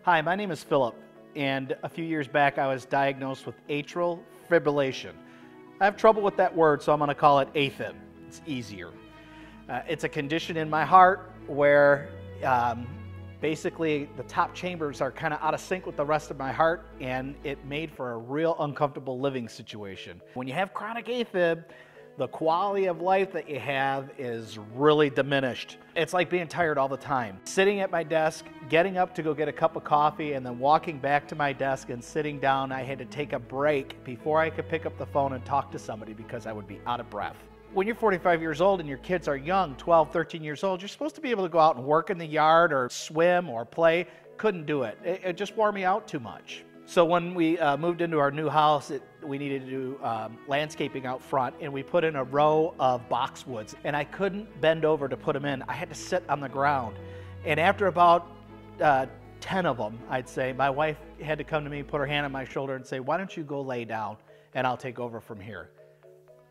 Hi, my name is Philip, and a few years back I was diagnosed with atrial fibrillation. I have trouble with that word, so I'm going to call it AFib. It's easier. It's a condition in my heart where basically the top chambers are kind of out of sync with the rest of my heart, and it made for a real uncomfortable living situation. When you have chronic AFib, the quality of life that you have is really diminished. It's like being tired all the time. Sitting at my desk, getting up to go get a cup of coffee, and then walking back to my desk and sitting down, I had to take a break before I could pick up the phone and talk to somebody because I would be out of breath. When you're 45 years old and your kids are young, 12, 13 years old, you're supposed to be able to go out and work in the yard or swim or play. Couldn't do it. It just wore me out too much. So when we moved into our new house, we needed to do landscaping out front, and we put in a row of boxwoods, and I couldn't bend over to put them in. I had to sit on the ground. And after about 10 of them, I'd say, my wife had to come to me, put her hand on my shoulder and say, "Why don't you go lay down and I'll take over from here?"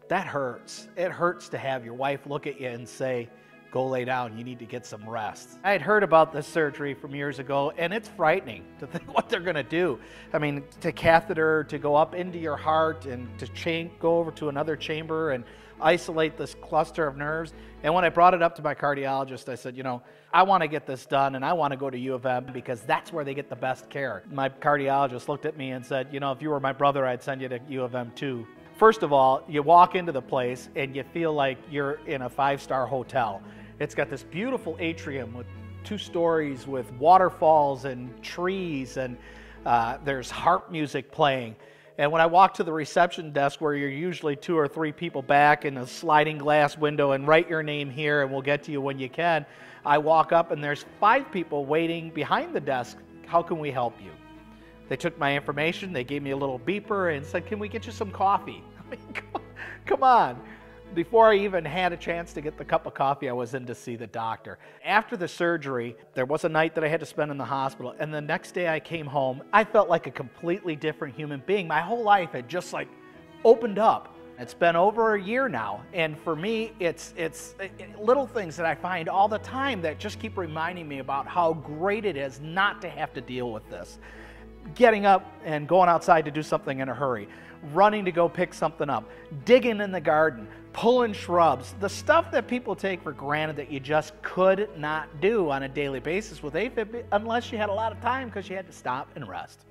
That hurts. It hurts to have your wife look at you and say, "Go lay down, you need to get some rest." I had heard about this surgery from years ago, and it's frightening to think what they're gonna do. I mean, to catheter, to go up into your heart and to go over to another chamber and isolate this cluster of nerves. And when I brought it up to my cardiologist, I said, I wanna get this done, and I wanna go to U of M because that's where they get the best care. My cardiologist looked at me and said, if you were my brother, I'd send you to U of M too. First of all, you walk into the place and you feel like you're in a 5-star hotel. It's got this beautiful atrium with 2 stories with waterfalls and trees, and there's harp music playing. And when I walk to the reception desk, where you're usually 2 or 3 people back in a sliding glass window and write your name here and we'll get to you when you can, I walk up and there's 5 people waiting behind the desk. How can we help you? They took my information, they gave me a little beeper and said, "Can we get you some coffee?" I mean, come on. Before I even had a chance to get the cup of coffee, I was in to see the doctor. After the surgery, there was a night that I had to spend in the hospital, and the next day I came home, I felt like a completely different human being. My whole life had just opened up. It's been over a year now, and for me, it's little things that I find all the time that just keep reminding me about how great it is not to have to deal with this. Getting up and going outside to do something in a hurry, running to go pick something up, digging in the garden, pulling shrubs, the stuff that people take for granted that you just could not do on a daily basis with AFib unless you had a lot of time because you had to stop and rest.